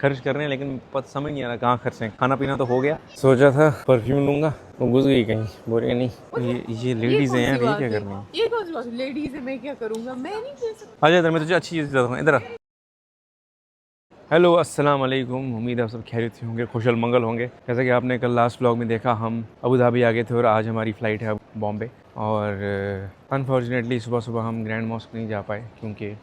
खर्च कर रहे हैं, लेकिन पता समझ नहीं आ रहा कहाँ खर्चें। खाना पीना तो हो गया, सोचा था परफ्यूम लूंगा, वो घुस गई कहीं, बोल रही नहीं ये लेडीज हैं यार, ये क्या कर रही हैं? ये कौन सी बात है? लेडीज है, मैं क्या करूंगा? मैं नहीं दे सकती। आ जा इधर, मैं तुझे अच्छी चीज़ बताऊँगा, इधर आ। हेलो अस्सलाम वालेकुम, उम्मीद है आप सब खैरियत से होंगे, खुशल मंगल होंगे। जैसा कि आपने कल लास्ट व्लॉग में देखा, हम अबू धाबी आ गए थे और आज हमारी फ़्लाइट है बॉम्बे। और अनफॉर्चुनेटली सुबह सुबह हम ग्रैंड मॉस्क नहीं जा पाए क्योंकि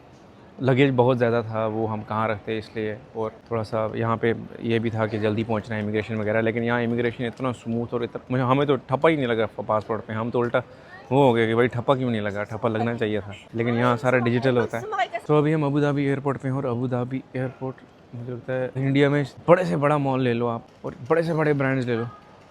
लगेज बहुत ज़्यादा था, वो हम कहाँ रखते इसलिए। और थोड़ा सा यहाँ पे ये भी था कि जल्दी पहुँचना है इमिग्रेशन वगैरह, लेकिन यहाँ इमिग्रेशन इतना स्मूथ और इतना, हमें तो ठप्पा ही नहीं लगा पासपोर्ट पे। हम तो उल्टा वो हो गया कि भाई ठप्पा क्यों नहीं लगा, ठप्पा लगना चाहिए था, लेकिन यहाँ सारा डिजिटल होता है। तो अभी हम अबू धाबी एयरपोर्ट पे हैं और अबू धाबी एयरपोर्ट मुझे लगता है इंडिया में बड़े से बड़ा मॉल ले लो आप और बड़े से बड़े ब्रांड्स ले लो,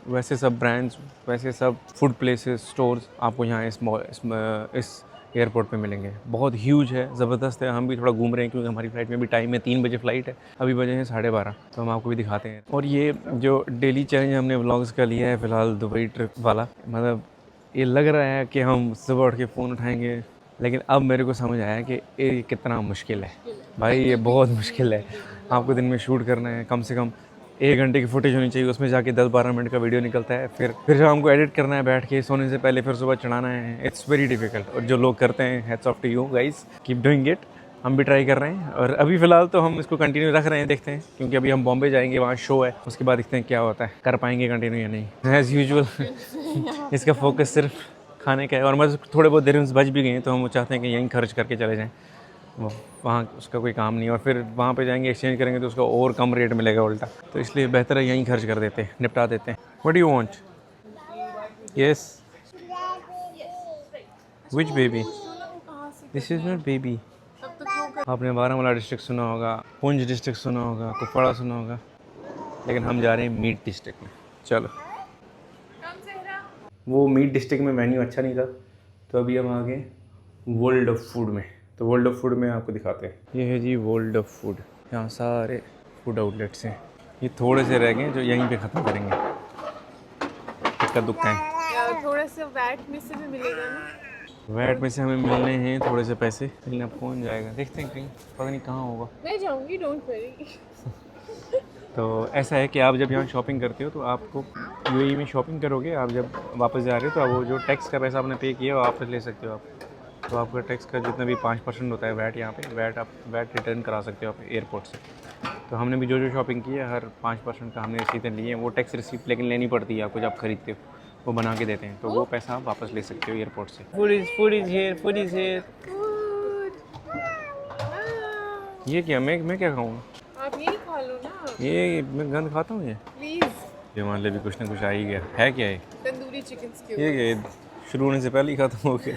वैसे सब ब्रांड्स, वैसे सब फूड प्लेसेस, स्टोर्स आपको यहाँ इस एयरपोर्ट पे मिलेंगे। बहुत ह्यूज है, ज़बरदस्त है। हम भी थोड़ा घूम रहे हैं क्योंकि हमारी फ़्लाइट में भी टाइम है, 3 बजे फ़्लाइट है, अभी बजे हैं 12:30, तो हम आपको भी दिखाते हैं। और ये जो डेली चैलेंज हमने व्लॉग्स का लिया है फ़िलहाल दुबई ट्रिप वाला, मतलब ये लग रहा है कि हम सुबह उठ के फ़ोन उठाएंगे, लेकिन अब मेरे को समझ आया कि ये कितना मुश्किल है भाई, ये बहुत मुश्किल है। आपको दिन में शूट करना है, कम से कम 1 घंटे की फुटेज होनी चाहिए, उसमें जाके 10-12 मिनट का वीडियो निकलता है, फिर शाम को एडिट करना है बैठ के सोने से पहले, फिर सुबह चढ़ाना है। इट्स वेरी डिफिकल्ट, और जो लोग करते हैं hats off to you guys, keep doing it. हम भी ट्राई कर रहे हैं और अभी फ़िलहाल तो हम इसको कंटिन्यू रख रहे हैं, देखते हैं, क्योंकि अभी हम बॉम्बे जाएंगे, वहाँ शो है, उसके बाद देखते हैं क्या होता है, कर पाएंगे कंटिन्यू या नहीं। एज़ यूजुअल इसका फोकस सिर्फ खाने का है, और मतलब थोड़े बहुत दिरहम्स बच भी गए हैं तो हम चाहते हैं कि यहीं खर्च करके चले जाएँ, वहाँ उसका कोई काम नहीं है, और फिर वहाँ पे जाएंगे एक्सचेंज करेंगे तो उसका और कम रेट मिलेगा उल्टा, तो इसलिए बेहतर है यहीं खर्च कर देते हैं, निपटा देते हैं। What do you want? Yes, which baby? This is not baby. आपने बारामूला डिस्ट्रिक्ट सुना होगा, पुंछ डिस्ट्रिक्ट सुना होगा, कुपवाड़ा सुना होगा, लेकिन हम जा रहे हैं मीट डिस्ट्रिक्ट में। चलो, वो मीट डिस्ट्रिक्ट में मेन्यू अच्छा नहीं था, तो अभी हम आ गए वर्ल्ड ऑफ फूड में। तो वर्ल्ड ऑफ फूड में आपको दिखाते हैं, ये है जी वर्ल्ड ऑफ फूड। यहाँ सारे फूड आउटलेट्स हैं, ये थोड़े से रह गए जो यहीं पे ख़त्म करेंगे, इक्का दुक्का है। थोड़ा सा वैट में से भी मिलेगा ना? वैट में से हमें मिलने हैं थोड़े से पैसे, लेकिन अब कौन जाएगा, देखते हैं कहीं, पता नहीं कहाँ होगा। मैं जाऊंगी, डोंट वरी। तो ऐसा है कि आप जब यहाँ शॉपिंग करते हो तो आपको यूएई में शॉपिंग करोगे, आप जब वापस जा रहे हो तो आप वो जो टैक्स का पैसा आपने पे किया वो वापस ले सकते हो आप। तो आपका टैक्स का जितना भी 5% होता है वैट, यहाँ पे वैट रिटर्न करा सकते हो आप एयरपोर्ट से। तो हमने भी जो शॉपिंग की है हर 5% का हमने रसीदें लिए हैं, वो टैक्स रिसीप्ट लेकिन लेनी पड़ती है आपको जब आप खरीदते हो, वो बना के देते हैं, तो वो पैसा आप वापस ले सकते हो एयरपोर्ट से। Food is here, food is here. ये क्या, मैं क्या खाऊँगा? आप यही खा लो ना, ये मैं गंद खाता हूँ ये? प्लीज। ये मान ले भी कुछ ना कुछ आ ही गया है, क्या है? तंदूरी चिकन ये क्या है? शुरू होने से पहले ही खत्म हो गया।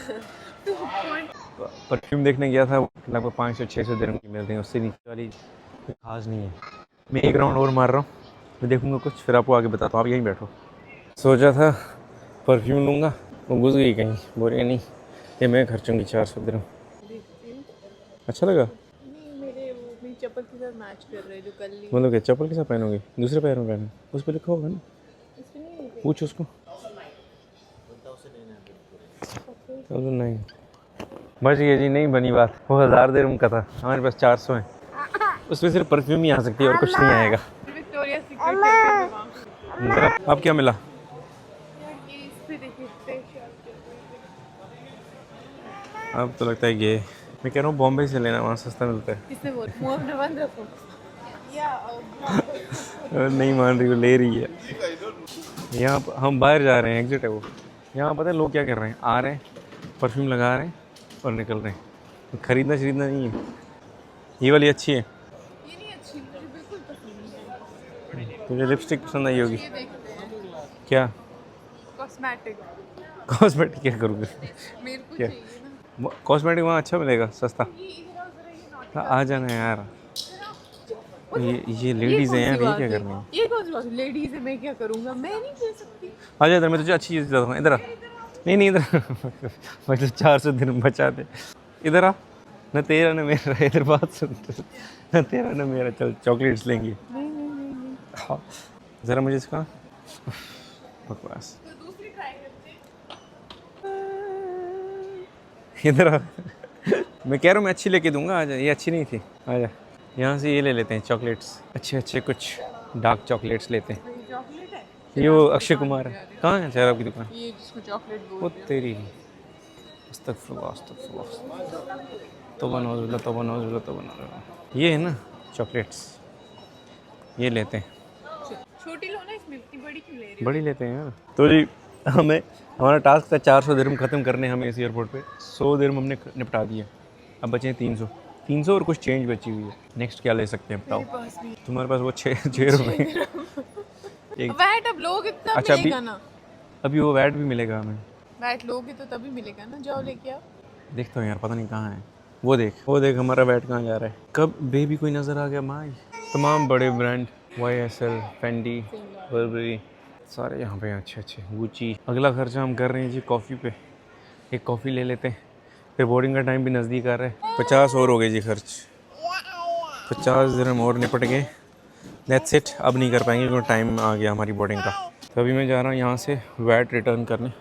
परफ्यूम देखने गया था, लगभग 500-600 दिरहम की मिलती है, उससे नीचे वाली खास नहीं है। मैं एक राउंड और मार रहा हूँ, मैं देखूँगा कुछ, फिर आपको आगे बताता हूँ, आप यहीं बैठो। सोचा था परफ्यूम लूँगा, वो घुस गई कहीं, बोल रही नहीं ये मैं खर्चूँगी 400 दिरहम। अच्छा लगा? मेरी चप्पल के साथ मैच कर रहे हैं जो कल ली। मतलब क्या चप्पल के साथ पहनोगे, दूसरे पैर में पहनो, उस पर लिखा होगा ना, पूछ उसको। चलो नहीं बच गया जी, नहीं बनी बात, वो 1000 दिरहम का था, हमारे पास 400 है, उसमें सिर्फ परफ्यूम ही आ सकती है और कुछ नहीं आएगा। Victoria secret. अब क्या मिला? अब तो लगता है ये, मैं कह रहा हूँ बॉम्बे से लेना, वहाँ सस्ता मिलता है। किसने बोल, मुंह अपना बंद रखो। नहीं मान रही, वो ले रही है। यहाँ हम बाहर जा रहे हैं, एग्जिट है वो। यहाँ पता है लोग क्या कर रहे हैं, आ रहे हैं परफ्यूम लगा रहे हैं और निकल रहे हैं, खरीदना नहीं है। ये वाली अच्छी है, ये नहीं अच्छी, मुझे बिल्कुल पसंद नहीं है। तुझे लिपस्टिक पसंद आई होगी। ये देखते हैं, क्या कॉस्मेटिक क्या करूँगी? मेरे को क्या चाहिए ना। कॉस्मेटिक वहाँ अच्छा मिलेगा सस्ता? ये इधर उधर ये नॉट। आ जाना यार, ये लेडीज़ हैं यार, ये क्या कर रही हैं? ये कौन सी बात है? लेडीज है, मैं क्या करूँगा? मैं नहीं दे सकती। आ जा इधर, मैं तुझे अच्छी चीज़ बताऊँगा, इधर आ। नहीं इधर मतलब 400 दिन बचा दे, इधर आ। न तेरा न मेरा, इधर बात सुन, न तेरा न मेरा, चल चॉकलेट्स लेंगे। नहीं। हाँ ज़रा मुझे इसका बकवास, तो दूसरी ट्राई करते इधर आ। मैं कह रहा हूँ मैं अच्छी लेके दूंगा, आ जा, ये अच्छी नहीं थी, आ जा, यहाँ से ये ले लेते हैं चॉकलेट्स, अच्छे अच्छे कुछ डार्क चॉकलेट्स लेते हैं। ये चॉकलेट है, ये वो अक्षय कुमार है, कहाँ है शराब की दुकान? ये जिसको चॉकलेट वो बोलते हैं। तेरी अस्तगफुरुल्लाह अस्तगफुरुल्लाह, तौबा नौजुबिल्लाह तौबा नौजुबिल्लाह तौबा नौजुबिल्लाह। ये है ना चॉकलेट्स, ये लेते हैं। छोटी लो ना, इसमें इतनी बड़ी क्यों ले रही हो? बड़ी लेते हैं यार। तो जी हमें हमारा टास्क था 400 दिरहम ख़त्म करने हमें इस एयरपोर्ट पे। 100 दिरहम हमने निपटा दिया, अब बचे हैं 300 और कुछ चेंज बची हुई है। नेक्स्ट क्या ले सकते हैं बताओ? मेरे पास भी तुम्हारे पास वो 6 रुपये एक। वैट अब लोगे तो तब अच्छा, मिलेगा ना। अभी वो वैट भी मिलेगा हमें? वैट लोगे तो तभी मिलेगा ना, जाओ लेके आओ। देखता हूँ यार, पता नहीं कहाँ है। वो देख हमारा वैट कहाँ जा रहा है। कब बेबी कोई नज़र आ गया माई। तमाम बड़े ब्रांड YSL, फेंडी, बर्बरी सारे यहाँ पे हैं, अच्छे अच्छे, गुची। अगला खर्चा हम कर रहे हैं जी कॉफ़ी पे। एक कॉफ़ी ले लेते हैं, फिर बोर्डिंग का टाइम भी नज़दीक आ रहा है। 50 और हो गए जी खर्च, 50 दिरहम और निपट गए। दैट्स इट, अब नहीं कर पाएंगे क्योंकि टाइम आ गया हमारी बोर्डिंग का। तो अभी मैं जा रहा हूँ यहाँ से वैट रिटर्न करने,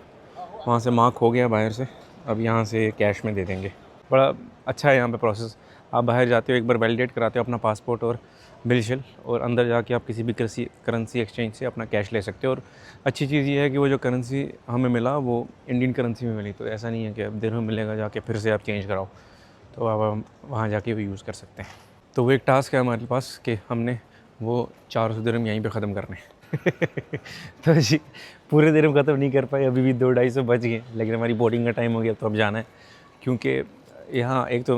वहाँ से मार्क हो गया बाहर से, अब यहाँ से कैश में दे देंगे। बड़ा अच्छा है यहाँ पे प्रोसेस। आप बाहर जाते हो, एक बार वैलिडेट कराते हो अपना पासपोर्ट और बिल शिल, और अंदर जाके आप किसी भी करेंसी एक्सचेंज से अपना कैश ले सकते हो। और अच्छी चीज़ ये है कि वो जो करेंसी हमें मिला वो इंडियन करेंसी में मिली, तो ऐसा नहीं है कि अब दिरहम मिलेगा जाके फिर से आप चेंज कराओ, तो आप वहाँ जाके भी यूज़ कर सकते हैं। तो वो एक टास्क है हमारे पास कि हमने वो 400 दिरहम यहीं पे ख़त्म करने तो जी पूरे दिरहम ख़त्म नहीं कर पाए, अभी भी 200-250 बच गए, लेकिन हमारी बोर्डिंग का टाइम हो गया तो अब जाना है। क्योंकि यहाँ एक तो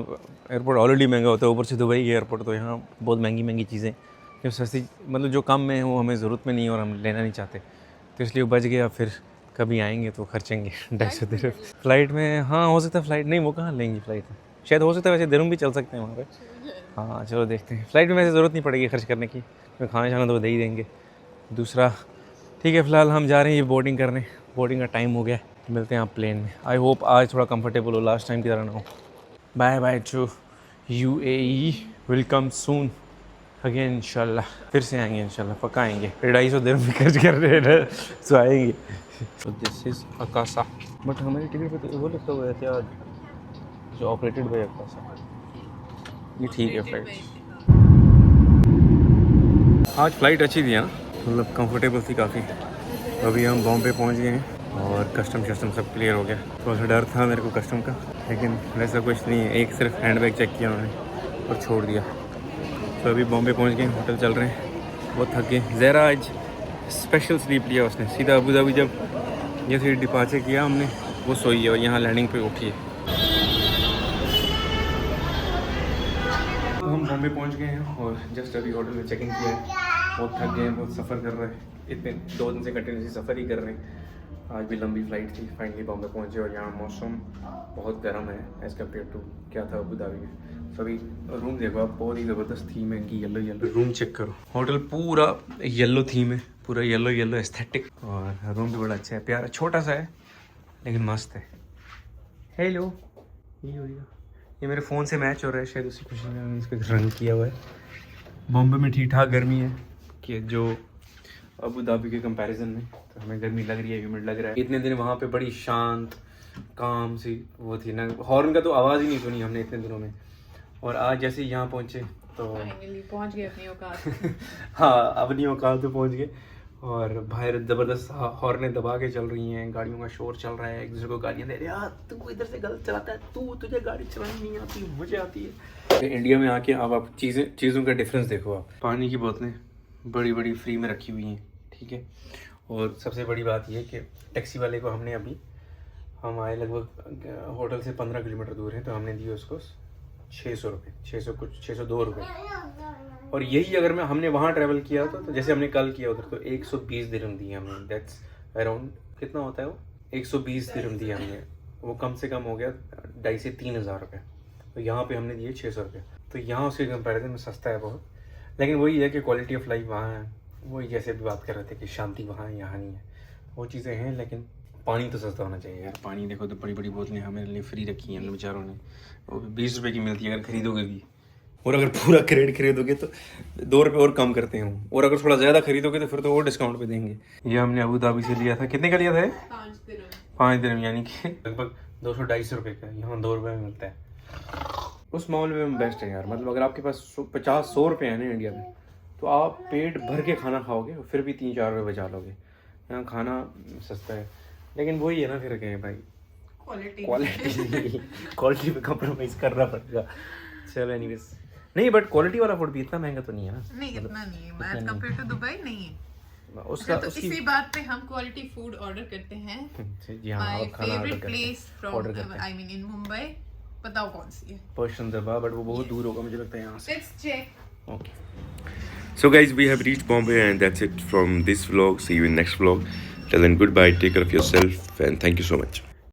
एयरपोर्ट ऑलरेडी महंगा होता है, ऊपर से दुबई के एयरपोर्ट, तो यहाँ बहुत महंगी चीज़ें जो सस्ती, मतलब जो कम में है वो हमें ज़रूरत में नहीं है और हम लेना नहीं चाहते, तो इसलिए वो बच गया। फिर कभी आएंगे तो खर्चेंगे 250 दिरहम फ़्लाइट में। हाँ हो सकता है फ़्लाइट, नहीं वो कहाँ लेंगी फ़्लाइट में, शायद हो सकता है, वैसे दिरहम भी चल सकते हैं वहाँ पर। हाँ चलो देखते हैं, फ़्लाइट में वैसे ज़रूरत नहीं पड़ेगी खर्च करने की, क्योंकि खाना छाना तो दे ही देंगे। दूसरा ठीक है, फ़िलहाल हम जा रहे हैं ये बोर्डिंग करने, बोर्डिंग का टाइम हो गया, मिलते हैं आप प्लेन में। आई होप आज थोड़ा कंफर्टेबल हो, लास्ट टाइम की तरह ना हो। Bye bye to UAE, welcome soon again इंशाल्लाह, फिर से आएंगे इंशाल्लाह, पक्का आएंगे। 250 दिरहम भी खर्च कर रहे हैं तो आएंगे। तो दिस इज़ अकासा, बट हमारी टिकट पे तो वो लिखा हुआ है एहतियात, जो ऑपरेटेड बाय अकासा। ये ठीक है फ्लाइट, आज फ़्लाइट अच्छी थी ना, मतलब कंफर्टेबल थी काफ़ी। अभी हम बॉम्बे पहुंच गए हैं और कस्टम सब क्लियर हो गया। थोड़ा सा डर था मेरे को कस्टम का, लेकिन वैसा कुछ नहीं है, एक सिर्फ हैंडबैग चेक किया उन्होंने और छोड़ दिया। तो अभी बॉम्बे पहुंच गए, होटल चल रहे हैं, बहुत थक गए। ज़हरा आज स्पेशल स्लीप लिया उसने, सीधा अबू धाबी जब जैसे डिपार्चर किया हमने वो सोई है और यहाँ लैंडिंग पे उठी है। तो हम बॉम्बे पहुंच गए हैं और जस्ट अभी होटल में चेक इन किया है। बहुत थक गए हैं, बहुत सफ़र कर रहे हैं, इतने 2 दिन से कंटिन्यूसली सफ़र ही कर रहे हैं। आज भी लंबी फ़्लाइट थी, फाइनली बॉम्बे पहुंचे और यहाँ मौसम बहुत गर्म है एज़ कम्पेयर टू क्या था अबू धाबी में। सभी रूम देखो आप, बहुत ही ज़बरदस्त थीम है इनकी, येलो रूम चेक करो। होटल पूरा येलो थीम है, पूरा येलो एस्थेटिक, और रूम भी बड़ा अच्छा है, प्यारा, छोटा सा है लेकिन मस्त है। हेलो, ये मेरे फ़ोन से मैच हो रहा है शायद, उसी खुशी में मैंने इसको रंग किया हुआ है। बॉम्बे में ठीक ठाक गर्मी है कि जो अबू धाबी के कंपैरिजन में, तो हमें गर्मी लग रही है, ह्यूमिड लग रहा है। इतने दिन वहाँ पे बड़ी शांत काम सी वो थी ना, हॉर्न का तो आवाज़ ही नहीं सुनी हमने इतने दिनों में। और आज जैसे यहाँ पहुँचे तो फाइनली पहुंच गए अपनी औकात हाँ अपनी औकात पे पहुँच गए, और बाहर ज़बरदस्त हॉर्नें दबा के चल रही हैं, गाड़ियों का शोर चल रहा है, एक दूसरे को गालियाँ दे रहे हैं, यार तू इधर से गलत चलाता है, तुझे गाड़ी चलानी नहीं आती, मुझे आती है। इंडिया में आके अब आप चीज़ों का डिफरेंस देखो आप। पानी की बोतलें बड़ी फ्री में रखी हुई हैं, ठीक है। और सबसे बड़ी बात यह कि टैक्सी वाले को हमने अभी, हम आए लगभग होटल से 15 किलोमीटर दूर है, तो हमने दिए उसको 600 रुपये, 602 रुपये। और यही अगर हमने वहाँ ट्रैवल किया तो जैसे हमने कल किया उधर, तो 120 दिरहम दिए हमने। दैट्स अराउंड कितना होता है वो, 120 दिरहम दिए हमने, वो कम से कम हो गया 2,500 से 3,000 रुपये। तो यहाँ पे हमने दिए 600 रुपये, तो यहाँ उसके कंपैरिजन में सस्ता है बहुत। लेकिन वही है कि क्वालिटी ऑफ लाइफ वहाँ है, वही जैसे भी बात कर रहे थे कि शांति वहाँ है यहाँ नहीं है, वो चीज़ें हैं। लेकिन पानी तो सस्ता होना चाहिए यार। पानी देखो तो बड़ी बोतलें हमारे लिए फ्री रखी हैं बेचारों ने, वो 20 रुपये की मिलती है अगर खरीदोगे भी, और अगर पूरा क्रेड खरीदोगे तो 2 रुपये और कम करते हैं, और अगर थोड़ा ज़्यादा खरीदोगे तो फिर तो और डिस्काउंट पे देंगे। ये हमने अबू धाबी से लिया था, कितने का लिया था? 5 दिरहम, यानी कि लगभग 200-250 रुपये का, यहाँ 2 रुपये में मिलता है। उस मामले में बेस्ट है यार। मतलब अगर आपके पास 50-100 रुपये हैं ना इंडिया में, तो आप पेट भर के खाना खाओगे और फिर भी 3-4 रुपये बचा लोगे। यहाँ खाना सस्ता है, लेकिन वही है ना, फिर कहें भाई क्वालिटी पे कॉम्प्रोमाइज़ करना पड़ेगा। चलो एनीवेज, नहीं बट क्वालिटी वाला फूड भी इतना महंगा तो नहीं है ना। नहीं इतना नहीं है, एज कम्पेयर टू दुबई नहीं है। उसका तो इसी बात पे हम क्वालिटी फूड ऑर्डर करते हैं। जी हाँ, माय आप खाना ऑर्डर फेवरेट करते हैं। प्लेस ऑर्डर फ्रॉम करते हैं आई मीन इन मुंबई, बताओ कौन सी है? पर्शियन दरबार, बट वो बहुत दूर होगा मुझे लगता है यहाँ से। Let's check. Okay. So guys, we have reached Bombay and that's it from this vlog. See you in next vlog. Till then, goodbye. Take care of yourself and thank you so much.